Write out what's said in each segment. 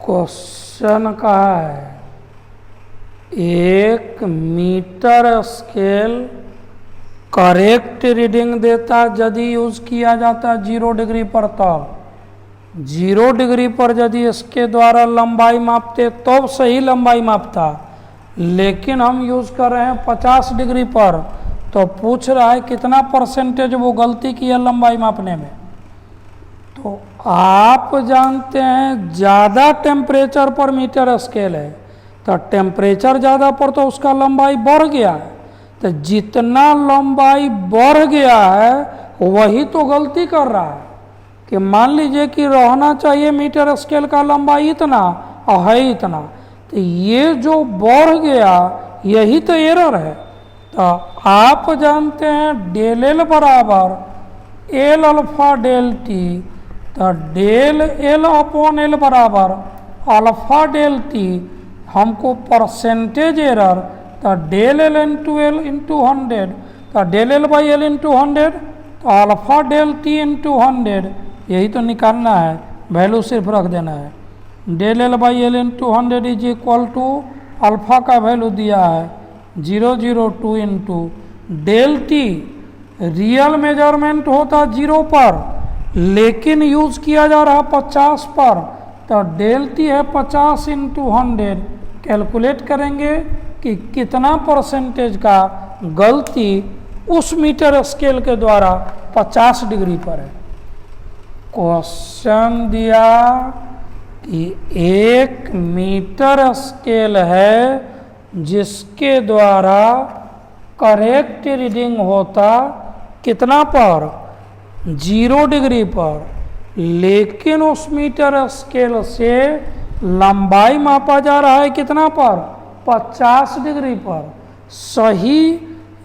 Question का है 1 metre scale correct reading देता यदि यूज किया जाता 0 डिग्री पर, तब 0 डिग्री पर यदि इसके द्वारा लंबाई मापते तब सही लंबाई मापता, लेकिन हम यूज कर रहे हैं 50 डिग्री पर, तो पूछ रहा है कितना परसेंटेज वो गलती की है लंबाई मापने में। तो आप जानते हैं ज़्यादा टेम्परेचर पर मीटर स्केल है, तो टेम्परेचर ज़्यादा पर तो उसका लंबाई बढ़ गया है, तो जितना लंबाई बढ़ गया है वही तो गलती कर रहा है। कि मान लीजिए कि रहना चाहिए मीटर स्केल का लंबाई इतना और है इतना, तो ये जो बढ़ गया यही तो एरर है। तो आप जानते हैं डेल एल बराबर एल अल्फा डेल टी, तो डेल एल अपॉन एल बराबर अल्फा डेल टी, हमको परसेंटेज एरर, तो del l into l into 100, तो del L by l into 100, तो अल्फा डेल टी इंटू 100, यही तो निकालना है, वैल्यू सिर्फ रख देना है। Del L by l into 100 is equal to alpha का वैल्यू दिया है 002 into del t, real measurement होता 0 पर लेकिन यूज किया जा रहा 50 पर, तो डेल टी है 50 इंटू 100, कैलकुलेट करेंगे कि कितना परसेंटेज का गलती उस मीटर स्केल के द्वारा 50 डिग्री पर है। क्वेश्चन दिया कि 1 मीटर स्केल है जिसके द्वारा करेक्ट रीडिंग होता कितना पर, 0 डिग्री पर, लेकिन उस मीटर स्केल से लंबाई मापा जा रहा है कितना पर, 50 डिग्री पर। सही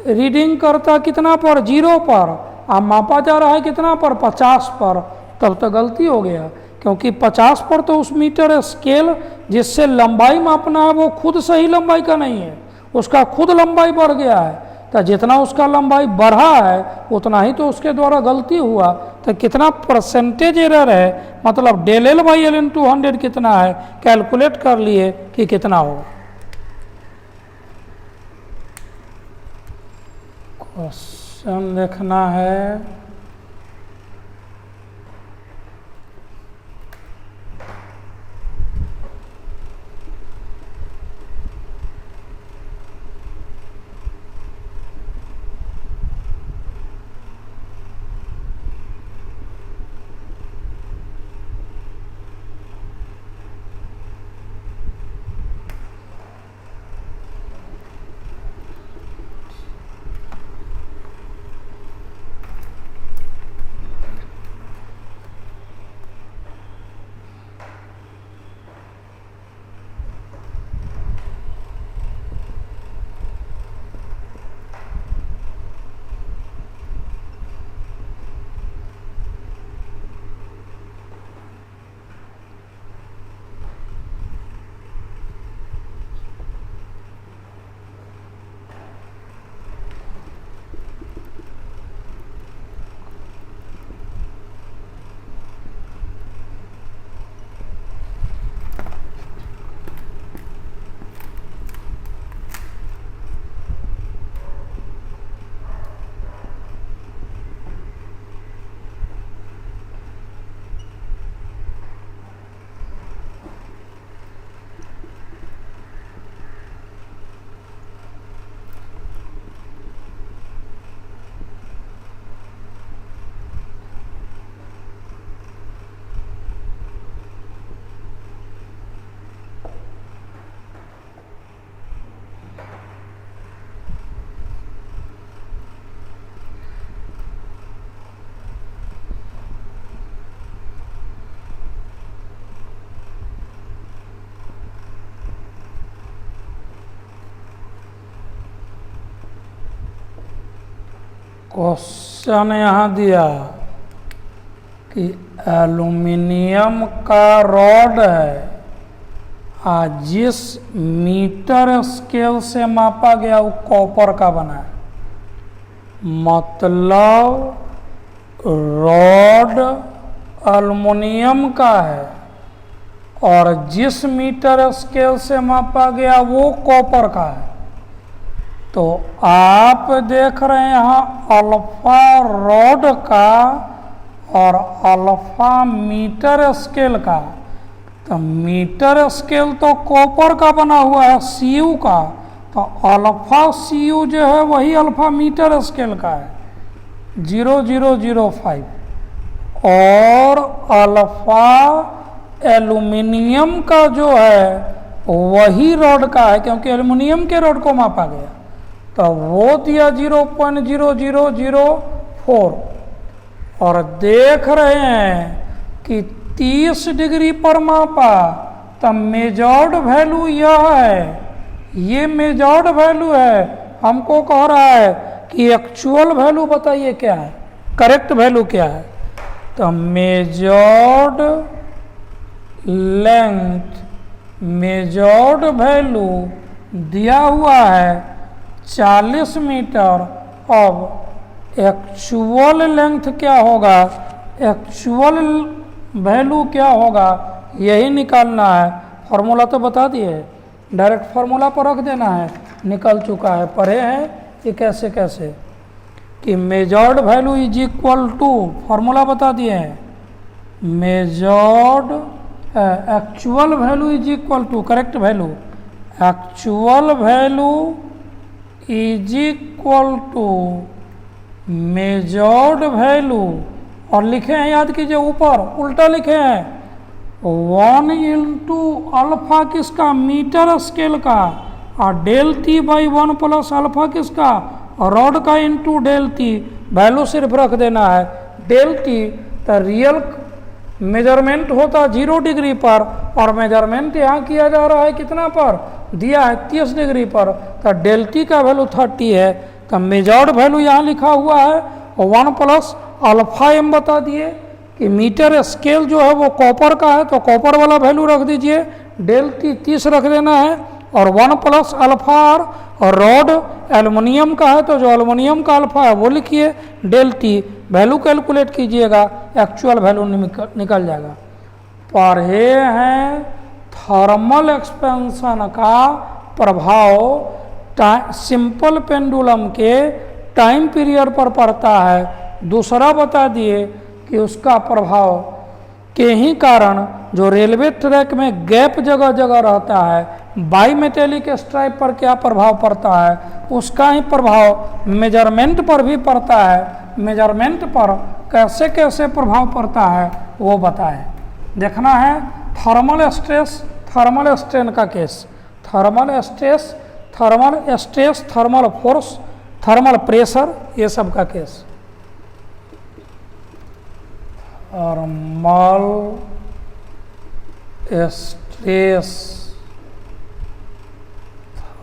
रीडिंग करता कितना पर, 0 पर, अब मापा जा रहा है कितना पर, 50 पर, तब तो गलती हो गया। क्योंकि 50 पर तो उस मीटर स्केल जिससे लंबाई मापना है वो खुद सही लंबाई का नहीं है, उसका खुद लंबाई बढ़ गया है, तो जितना उसका लंबाई बढ़ा है उतना ही तो उसके द्वारा गलती हुआ। तो कितना परसेंटेज एरर है, मतलब del L by l into 100 कितना है, कैलकुलेट कर लिए कि कितना होगा। क्वेश्चन देखना है क्वेश्चन यहाँ दिया कि एल्युमिनियम का रॉड है जिस मीटर स्केल से मापा गया वो कॉपर का बना है, मतलब रॉड एल्युमिनियम का है और जिस मीटर स्केल से मापा गया वो कॉपर का है। तो आप देख रहे हैं यहाँ अल्फा रॉड का और अल्फा मीटर स्केल का। तो मीटर स्केल तो कॉपर का बना हुआ है सीयू का, तो अल्फा सीयू जो है वही अल्फा मीटर स्केल का है 0005, और अल्फा एल्युमिनियम का जो है वही रॉड का है, क्योंकि एल्युमिनियम के रॉड को मापा गया, तो वो दिया 0.0004। और देख रहे हैं कि 30 डिग्री पर मापा, तब मेजर्ड वैल्यू यह है, ये मेजर्ड वैल्यू है। हमको कह रहा है कि एक्चुअल वैल्यू बताइए क्या है, करेक्ट वैल्यू क्या है। तो मेजर्ड लेंथ, मेजर्ड वैल्यू दिया हुआ है 40 मीटर। अब एक्चुअल लेंथ क्या होगा, एक्चुअल वैल्यू क्या होगा, यही निकालना है। फार्मूला तो बता दिए, डायरेक्ट फार्मूला पर रख देना है, निकल चुका है, पढ़े हैं कि कैसे कैसे, कि measured value is equal to, formula बता दिए हैं, measured actual value is equal to correct value, actual value is equal to measured value, और लिखे हैं, याद कीजिए ऊपर उल्टा लिखे हैं, 1 इंटू अल्फा किसका, मीटर स्केल का, और del T by 1 plus alpha किसका, रॉड का इंटू डेल टी। वैल्यू सिर्फ रख देना है डेल टी। तो रियल मेजरमेंट होता 0 डिग्री पर, और मेजरमेंट यहाँ किया जा रहा है कितना पर, दिया है 30 डिग्री पर, तो डेल टी का वैल्यू 30 है। तो मेजर्ड वैल्यू यहाँ लिखा हुआ है 1 प्लस अल्फा एम बता दिए कि मीटर स्केल जो है वो कॉपर का है, तो कॉपर वाला वैल्यू रख दीजिए, डेल टी 30 रख देना है, और 1 प्लस अल्फा आर, और रॉड एल्युमिनियम का है तो जो एल्युमिनियम का अल्फा है वो लिखिए, डेल टी वैल्यू कैलकुलेट कीजिएगा, एक्चुअल वैल्यू निकल जाएगा। पढ़े हैं थर्मल एक्सपेंशन का प्रभाव सिंपल पेंडुलम के टाइम पीरियड पर पड़ता है। दूसरा बता दिए कि उसका प्रभाव के ही कारण जो रेलवे ट्रैक में गैप जगह जगह रहता है, बाई मेटेलिक स्ट्राइप पर क्या प्रभाव पड़ता है, उसका ही प्रभाव मेजरमेंट पर भी पड़ता है। मेजरमेंट पर कैसे कैसे प्रभाव पड़ता है वो बताएं, देखना है। थर्मल स्ट्रेस, थर्मल स्ट्रेन का case, thermal stress, thermal stress, thermal force, thermal pressure, ये सब का case. Thermal stress,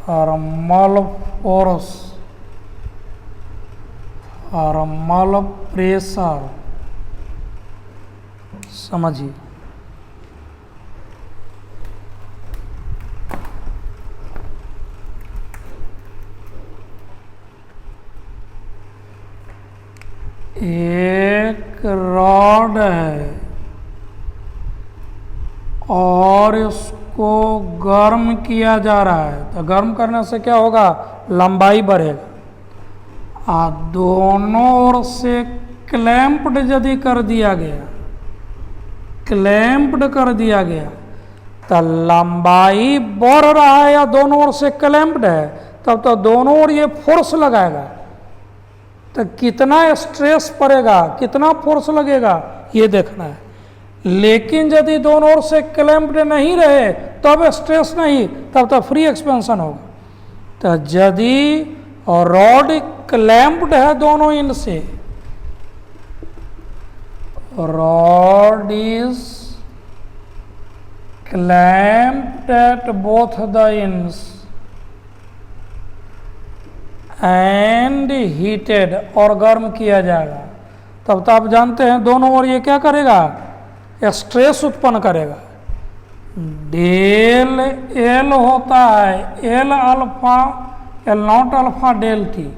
thermal force, thermal pressure, समझिए। एक रॉड है और इसको गर्म किया जा रहा है, तो गर्म करने से क्या होगा, लंबाई बढ़ेगा। दोनों ओर से क्लैंप्ड यदि कर दिया गया, क्लैंप्ड कर दिया गया, तो लंबाई बढ़ रहा है या दोनों ओर से क्लैंप्ड है, तब तो दोनों ओर ये फोर्स लगाएगा, तो कितना स्ट्रेस पड़ेगा, कितना फोर्स लगेगा, ये देखना है। लेकिन यदि दोनों ओर से क्लैंप्ड नहीं रहे तब स्ट्रेस नहीं, तब तो फ्री एक्सपेंशन होगा। तो यदि रॉड क्लैंप्ड है दोनों इन से, rod is clamped at both the ends and heated, और गर्म किया जाएगा, तब तो आप जानते हैं दोनों ओर ये क्या करेगा, स्ट्रेस उत्पन्न करेगा। डेल एल होता है, l alpha, l not alpha del t,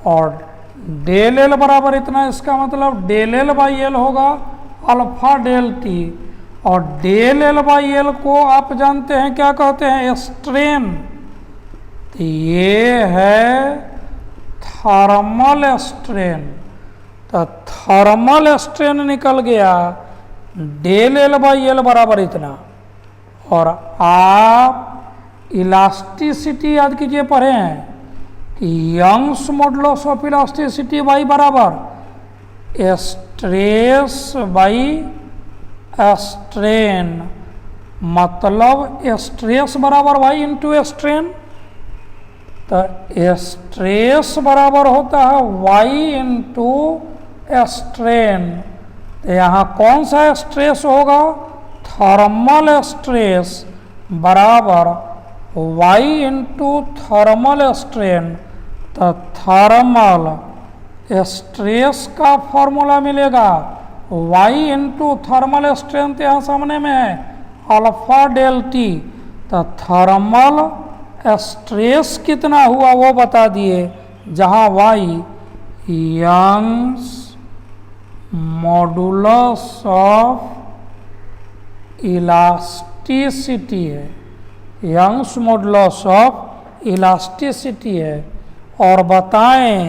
और डेल एल बराबर इतना, इसका मतलब डेल एल बाई एल होगा अल्फा डेल टी, और डेल एल बाई एल को आप जानते हैं क्या कहते हैं, स्ट्रेन। तो ये है थर्मल स्ट्रेन। तो थर्मल स्ट्रेन निकल गया, डेल एल बाई एल बराबर इतना। और आप इलास्टिसिटी याद कीजिए पढ़े हैं कि Young's modulus of elasticity Y बराबर स्ट्रेस बाई स्ट्रेन, मतलब स्ट्रेस बराबर वाई इंटू स्ट्रेन। तो स्ट्रेस बराबर होता है वाई इंटू स्ट्रेन। तो यहाँ कौन सा स्ट्रेस होगा, थर्मल स्ट्रेस बराबर वाई इंटू थर्मल स्ट्रेन। तो थर्मल स्ट्रेस का फॉर्मूला मिलेगा वाई इंटू थर्मल स्ट्रेन, तो यहाँ सामने में है अल्फा डेल टी। तो थर्मल स्ट्रेस कितना हुआ वो बता दिए, जहाँ Y Young's modulus of elasticity है, यंग्स मॉडुलस ऑफ इलास्टिसिटी है। और बताएं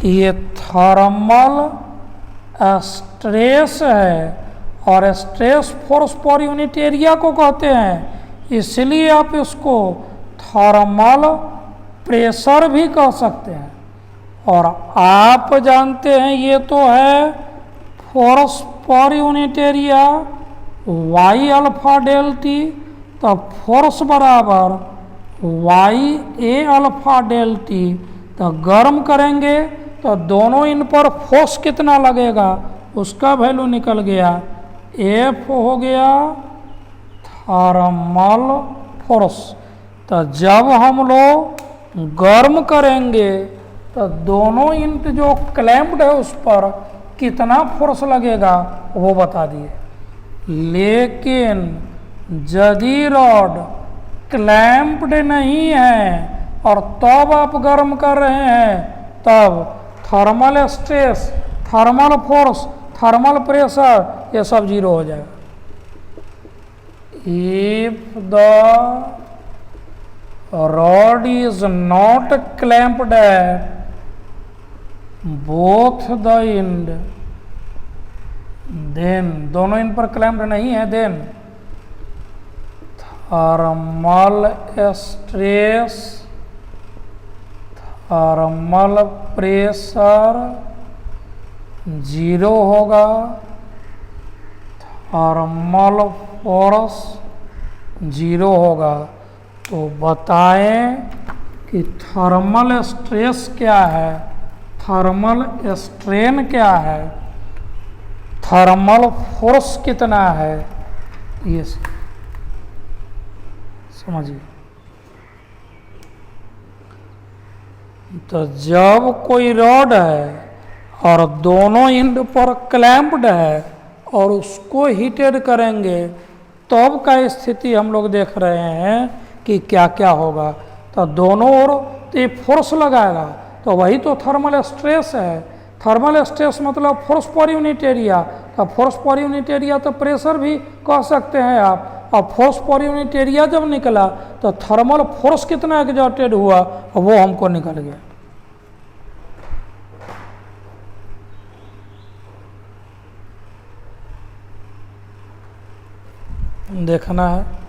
कि ये थर्मल स्ट्रेस है और स्ट्रेस फोर्स पर यूनिट एरिया को कहते हैं, इसलिए आप इसको थर्मल प्रेशर भी कह सकते हैं। और आप जानते हैं ये तो है फोर्स पर unit area Y alpha del t. तो फोर्स बराबर Y A alpha del t. तो गर्म करेंगे तो दोनों इन पर फोर्स कितना लगेगा उसका वैल्यू निकल गया, एफ हो गया थर्मल फोर्स। तो जब हम लोग गर्म करेंगे तो दोनों इंट जो क्लैम्प्ड है उस पर कितना फोर्स लगेगा वो बता दिए। लेकिन यदि रॉड क्लैम्प्ड नहीं है और तब आप गर्म कर रहे हैं, तब thermal stress, thermal force, thermal pressure ये सब जीरो हो जाएगा। If the rod is not clamped at both the end, then दोनों इन पर क्लैम्प्ड नहीं है, then thermal stress, thermal pressure zero होगा, थर्मल फोर्स जीरो होगा। तो बताएं कि थर्मल स्ट्रेस क्या है, थर्मल स्ट्रेन क्या है, थर्मल फोर्स कितना है, ये समझिए। तो जब कोई रॉड है और दोनों एंड पर क्लैम्प्ड है और उसको हीटेड करेंगे, तब का स्थिति हम लोग देख रहे हैं कि क्या क्या होगा। तो दोनों ओर तो फोर्स लगाएगा, तो वही तो थर्मल स्ट्रेस है। थर्मल स्ट्रेस मतलब फोर्स पर यूनिट एरिया। तो फोर्स पर यूनिट एरिया तो प्रेशर भी कह सकते हैं आप। और फोर्स पर यूनिट एरिया जब निकला तो थर्मल फोर्स कितना एग्जॉर्टेड हुआ वो हमको निकल गया। देखना है।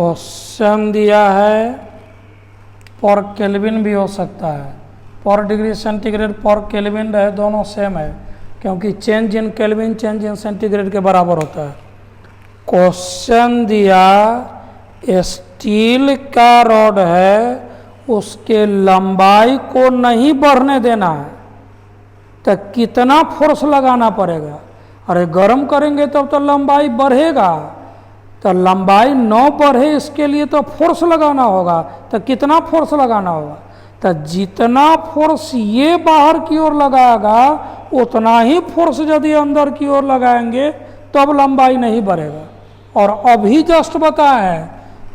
क्वेश्चन दिया है पर केल्विन भी हो सकता है, पर डिग्री सेंटीग्रेड पर केल्विन रहे, दोनों सेम है क्योंकि change in kelvin change in centigrade के बराबर होता है। क्वेश्चन दिया स्टील का रॉड है, उसके लंबाई को नहीं बढ़ने देना है, तो कितना फोर्स लगाना पड़ेगा? अरे गर्म करेंगे तब तो लंबाई बढ़ेगा, तो लंबाई न बढ़े इसके लिए तो फोर्स लगाना होगा। तो कितना फोर्स लगाना होगा? तो जितना फोर्स ये बाहर की ओर लगाएगा उतना ही फोर्स यदि अंदर की ओर लगाएंगे तब लंबाई नहीं बढ़ेगा। और अभी जस्ट बताया है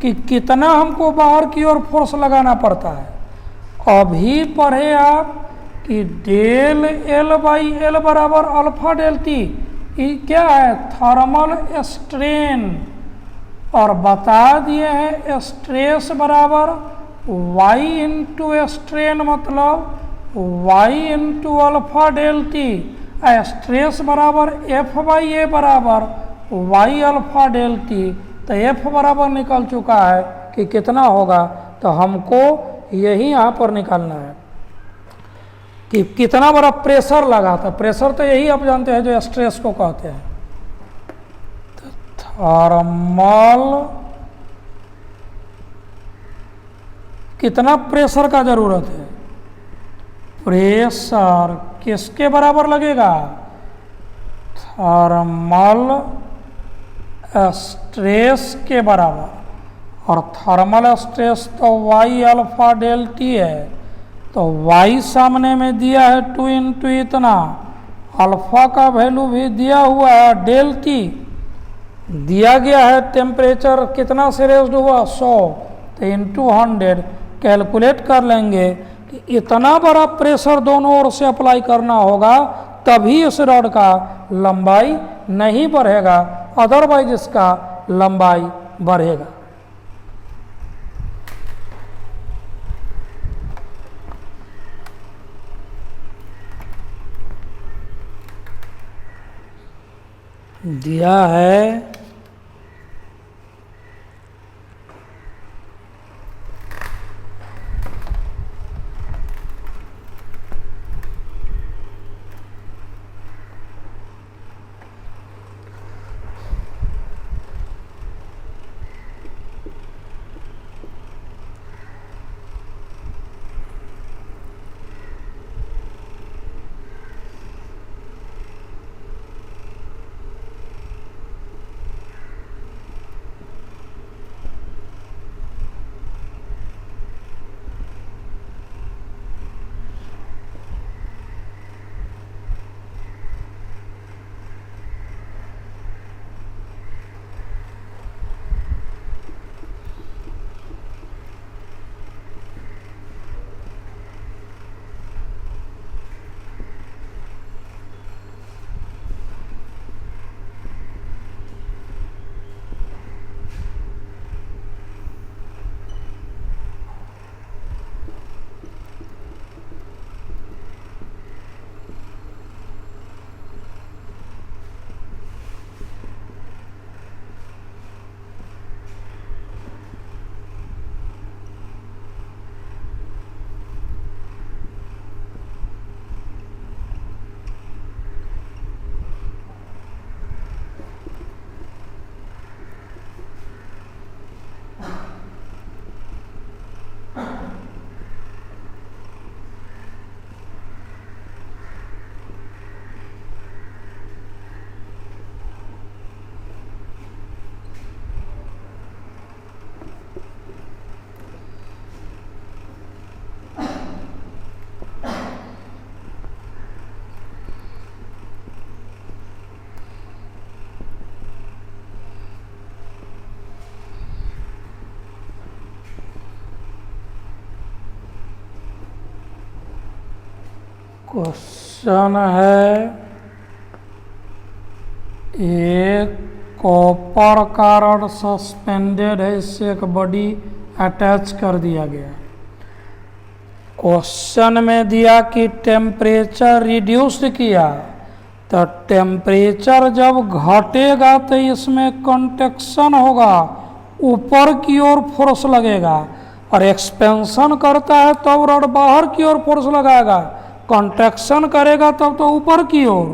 कि कितना हमको बाहर की ओर फोर्स लगाना पड़ता है। अभी पढ़े आप कि डेल एल बाई एल बराबर अल्फा डेल टी, ये क्या है? Thermal strain. और बता दिए हैं स्ट्रेस बराबर वाई इंटू स्ट्रेन मतलब Y into alpha del t. Stress बराबर एफ बाई ए बराबर वाई अल्फा डेल टी। तो एफ बराबर निकल चुका है कि कितना होगा, तो हमको यही यहाँ पर निकालना है कि कितना बड़ा प्रेशर लगा था। प्रेशर तो यही आप जानते हैं जो स्ट्रेस को कहते हैं। तो थर्मल कितना प्रेशर का जरूरत है? प्रेशर किसके बराबर लगेगा? थर्मल स्ट्रेस के बराबर। और थर्मल स्ट्रेस तो वाई अल्फा डेल टी है, तो वाई सामने में दिया है 2 इंटू इतना, अल्फा का वैल्यू भी दिया हुआ है डेल टी, दिया गया है टेम्परेचर कितना से रेज्ड हुआ 100, तो इंटू 100 कैलकुलेट कर लेंगे कि इतना बड़ा प्रेशर दोनों ओर से अप्लाई करना होगा तभी इस रॉड का लंबाई नहीं बढ़ेगा, अदरवाइज इसका लंबाई बढ़ेगा। दिया है क्वेश्चन है एक कॉपर का रॉड सस्पेंडेड है, इससे एक बॉडी अटैच कर दिया गया। क्वेश्चन में दिया कि टेम्परेचर रिड्यूस्ड किया, तो टेम्परेचर जब घटेगा तो इसमें कंडक्शन होगा, ऊपर की ओर फोर्स लगेगा, और एक्सपेंशन करता है तब रॉड बाहर की ओर फोर्स लगाएगा, कॉन्ट्रैक्शन करेगा तब तो ऊपर की ओर।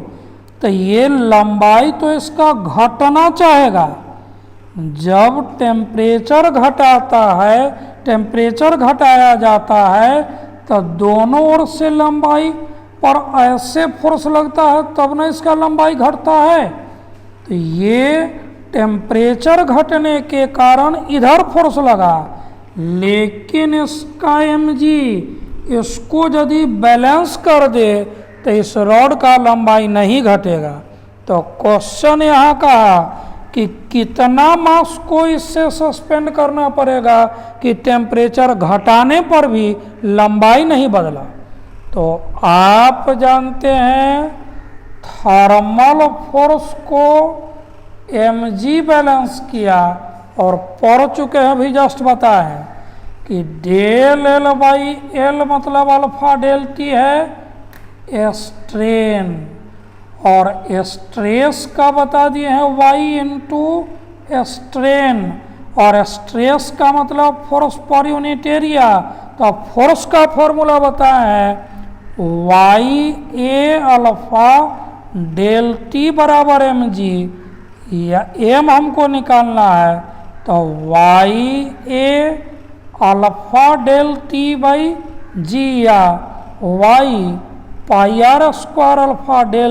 तो ये लंबाई तो इसका घटना चाहेगा। जब टेम्परेचर घटाता है, टेम्परेचर घटाया जाता है, तो दोनों ओर से लंबाई पर ऐसे फोर्स लगता है तब ना इसका लंबाई घटता है। तो ये टेम्परेचर घटने के कारण इधर फोर्स लगा, लेकिन इसका mg इसको यदि बैलेंस कर दे तो इस रॉड का लंबाई नहीं घटेगा। तो क्वेश्चन यहाँ का कि कितना मास को इससे सस्पेंड करना पड़ेगा कि टेम्परेचर घटाने पर भी लंबाई नहीं बदला। तो आप जानते हैं थर्मल फोर्स को mg बैलेंस किया और पढ़ चुके हैं, अभी जस्ट बताए कि डेल एल बाई एल मतलब अल्फा डेल टी है स्ट्रेन, और स्ट्रेस का बता दिए हैं y इंटू स्ट्रेन, और स्ट्रेस का मतलब फोर्स पर यूनिट एरिया। तो फोर्स का फॉर्मूला बताए हैं y a alpha del T बराबर mg, या m हमको निकालना है, तो y a alpha del T by G, या y pi R square alpha del